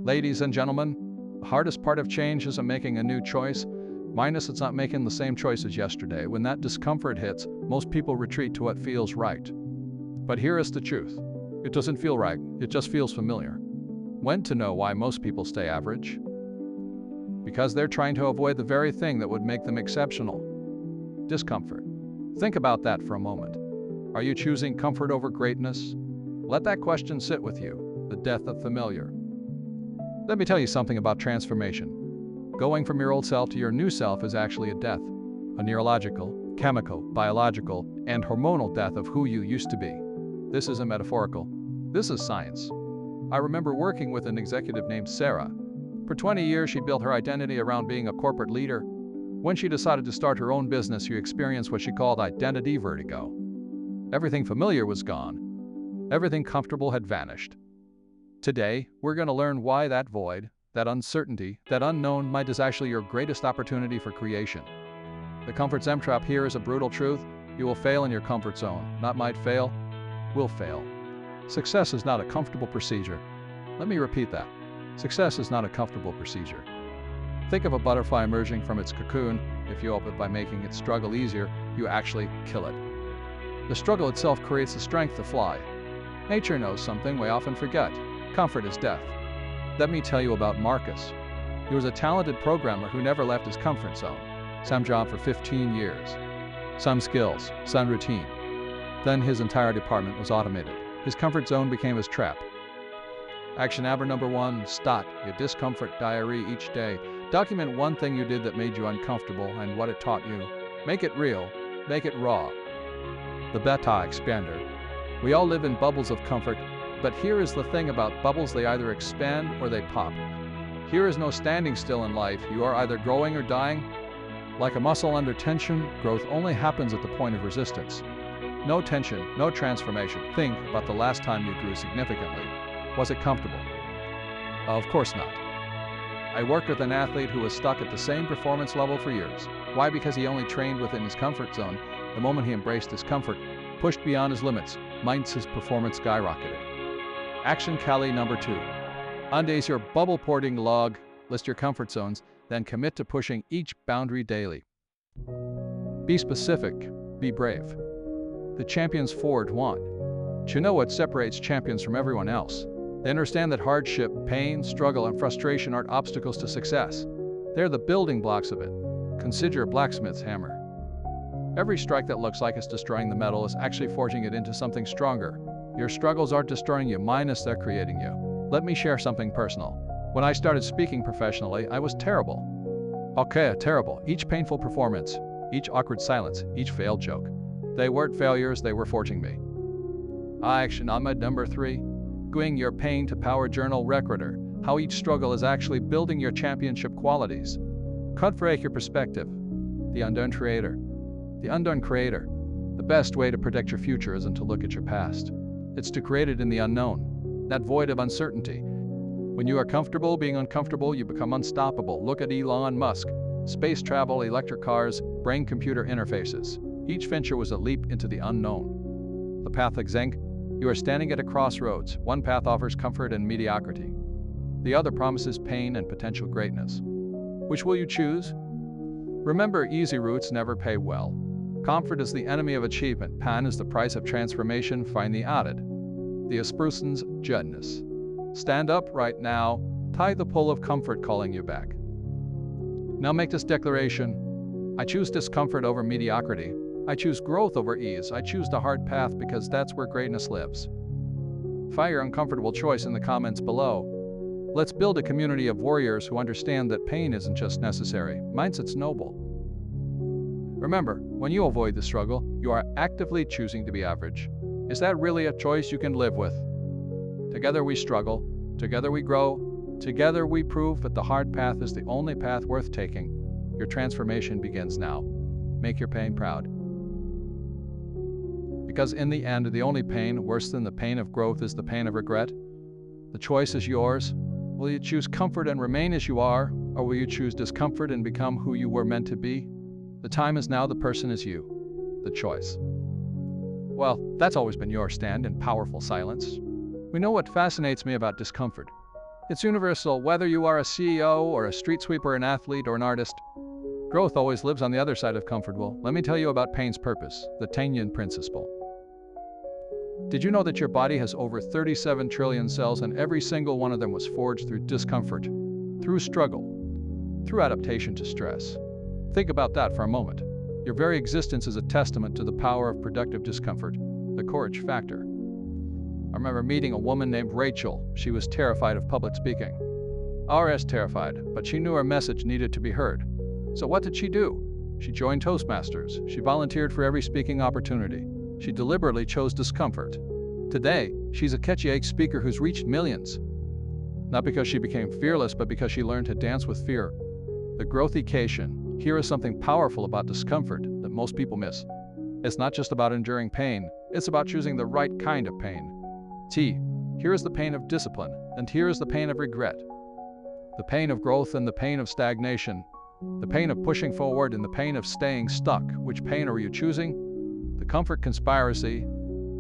Ladies and gentlemen, the hardest part of change isn't making a new choice. Minus it's not making the same choice as yesterday. When that discomfort hits, most people retreat to what feels right. But here is the truth. It doesn't feel right, it just feels familiar. When to know why most people stay average? Because they're trying to avoid the very thing that would make them exceptional. Discomfort. Think about that for a moment. Are you choosing comfort over greatness? Let that question sit with you, the death of familiar. Let me tell you something about transformation. Going from your old self to your new self is actually a death. A neurological, chemical, biological, and hormonal death of who you used to be. This isn't metaphorical. This is science. I remember working with an executive named Sarah. For 20 years, she built her identity around being a corporate leader. When she decided to start her own business, she experienced what she called identity vertigo. Everything familiar was gone. Everything comfortable had vanished. Today, we're going to learn why that void, that uncertainty, that unknown might is actually your greatest opportunity for creation. The comfort zone trap here is a brutal truth. You will fail in your comfort zone. Not might fail, will fail. Success is not a comfortable procedure. Let me repeat that. Success is not a comfortable procedure. Think of a butterfly emerging from its cocoon. If you help it by making its struggle easier, you actually kill it. The struggle itself creates the strength to fly. Nature knows something we often forget. Comfort is death. Let me tell you about Marcus. He was a talented programmer who never left his comfort zone. Same job for 15 years. Some skills, some routine. Then his entire department was automated. His comfort zone became his trap. Action habit number 1, start your discomfort diary each day. Document one thing you did that made you uncomfortable and what it taught you. Make it real, make it raw. The beta expander. We all live in bubbles of comfort, but here is the thing about bubbles, they either expand or they pop. Here is no standing still in life. You are either growing or dying. Like a muscle under tension, growth only happens at the point of resistance. No tension, no transformation. Think about the last time you grew significantly. Was it comfortable? Of course not. I worked with an athlete who was stuck at the same performance level for years. Why? Because he only trained within his comfort zone. The moment he embraced discomfort, pushed beyond his limits, his performance skyrocketed. Action Cali number 2. On days your bubble porting log, list your comfort zones, then commit to pushing each boundary daily. Be specific, be brave. The champions forward want. Do you know what separates champions from everyone else? They understand that hardship, pain, struggle, and frustration aren't obstacles to success. They're the building blocks of it. Consider a blacksmith's hammer. Every strike that looks like it's destroying the metal is actually forging it into something stronger. Your struggles aren't destroying you, they're creating you. Let me share something personal. When I started speaking professionally, I was terrible. Okay, terrible. Each painful performance, each awkward silence, each failed joke. They weren't failures, they were forging me. Action Ahmed number 3. Going your pain to power journal recorder. How each struggle is actually building your championship qualities. Confront your perspective. The undone creator. The undone creator. The best way to protect your future isn't to look at your past. It's to create it in the unknown. That void of uncertainty. When you are comfortable being uncomfortable, you become unstoppable. Look at Elon Musk. Space travel, electric cars, brain-computer interfaces. Each venture was a leap into the unknown. The path of Zenk. You are standing at a crossroads. One path offers comfort and mediocrity. The other promises pain and potential greatness. Which will you choose? Remember, easy routes never pay well. Comfort is the enemy of achievement. Pain is the price of transformation. Find the added. The Asprusens Judness. Stand up right now. Tie the pull of comfort calling you back. Now make this declaration. I choose discomfort over mediocrity. I choose growth over ease. I choose the hard path because that's where greatness lives. Fire your uncomfortable choice in the comments below. Let's build a community of warriors who understand that pain isn't just necessary, mindset's noble. Remember, when you avoid the struggle, you are actively choosing to be average. Is that really a choice you can live with? Together we struggle, together we grow, together we prove that the hard path is the only path worth taking. Your transformation begins now. Make your pain proud. Because in the end, the only pain worse than the pain of growth is the pain of regret. The choice is yours. Will you choose comfort and remain as you are, or will you choose discomfort and become who you were meant to be? The time is now, the person is you. The choice. Well, that's always been your stand in powerful silence. We know what fascinates me about discomfort. It's universal, whether you are a CEO or a street sweeper, an athlete or an artist. Growth always lives on the other side of comfortable. Let me tell you about pain's purpose, the Tanyan principle. Did you know that your body has over 37 trillion cells and every single one of them was forged through discomfort, through struggle, through adaptation to stress? Think about that for a moment. Your very existence is a testament to the power of productive discomfort, the courage factor. I remember meeting a woman named Rachel. She was terrified of public speaking. RS terrified, but she knew her message needed to be heard. So what did she do? She joined Toastmasters. She volunteered for every speaking opportunity. She deliberately chose discomfort. Today, she's a catchy speaker who's reached millions. Not because she became fearless, but because she learned to dance with fear. The growthication. Here is something powerful about discomfort that most people miss. It's not just about enduring pain, it's about choosing the right kind of pain. Here is the pain of discipline, and here is the pain of regret. The pain of growth and the pain of stagnation. The pain of pushing forward and the pain of staying stuck. Which pain are you choosing? The comfort conspiracy.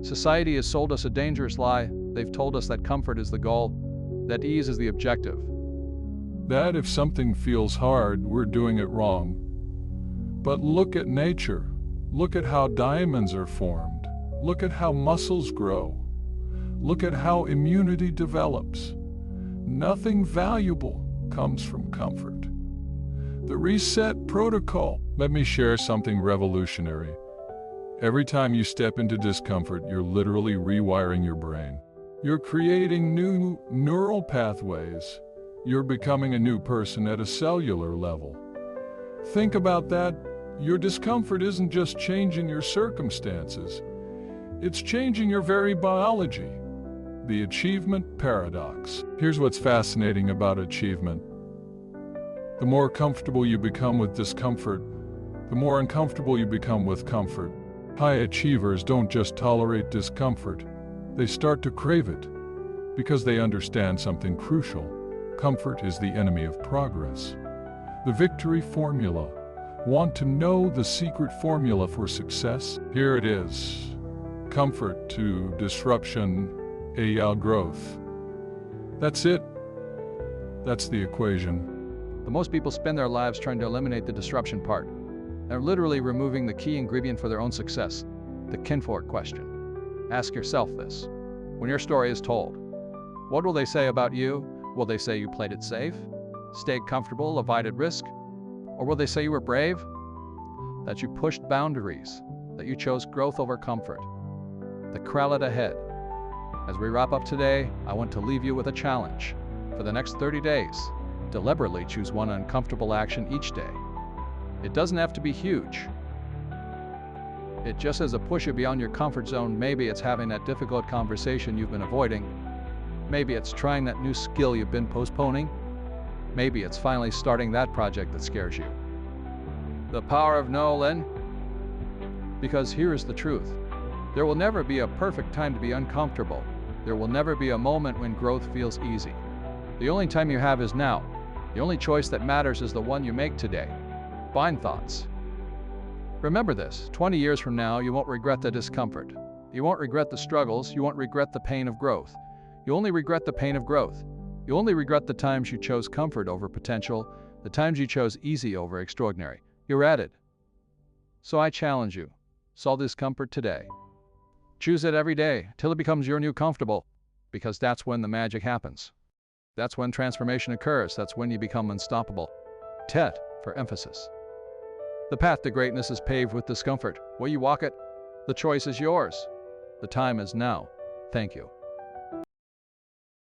Society has sold us a dangerous lie. They've told us that comfort is the goal, that ease is the objective. That if something feels hard, we're doing it wrong. But look at nature. Look at how diamonds are formed. Look at how muscles grow. Look at how immunity develops. Nothing valuable comes from comfort. The reset protocol. Let me share something revolutionary. Every time you step into discomfort, you're literally rewiring your brain. You're creating new neural pathways. You're becoming a new person at a cellular level. Think about that. Your discomfort isn't just changing your circumstances. It's changing your very biology. The achievement paradox. Here's what's fascinating about achievement. The more comfortable you become with discomfort, the more uncomfortable you become with comfort. High achievers don't just tolerate discomfort, they start to crave it, because they understand something crucial. Comfort is the enemy of progress. The victory formula. Want to know the secret formula for success? Here it is. Comfort to disruption, growth. That's it. That's the equation. But most people spend their lives trying to eliminate the disruption part. They're literally removing the key ingredient for their own success, the DISCOMFORT question. Ask yourself this. When your story is told, what will they say about you? Will they say you played it safe, stayed comfortable, avoided risk? Or will they say you were brave, that you pushed boundaries, that you chose growth over comfort? The crowd ahead. As we wrap up today, I want to leave you with a challenge. For the next 30 days, deliberately choose one uncomfortable action each day. It doesn't have to be huge. It just has to push you beyond your comfort zone. Maybe it's having that difficult conversation you've been avoiding. Maybe it's trying that new skill you've been postponing. Maybe it's finally starting that project that scares you. The power of Nolan. Because here is the truth. There will never be a perfect time to be uncomfortable. There will never be a moment when growth feels easy. The only time you have is now. The only choice that matters is the one you make today. Bind thoughts. Remember this, 20 years from now, you won't regret the discomfort. You won't regret the struggles. You won't regret the pain of growth. You only regret the pain of growth. You only regret the times you chose comfort over potential, the times you chose easy over extraordinary. You're at it. So I challenge you, solve discomfort today. Choose it every day till it becomes your new comfortable, because that's when the magic happens. That's when transformation occurs. That's when you become unstoppable. TET for emphasis. The path to greatness is paved with discomfort. Will you walk it? The choice is yours. The time is now. Thank you.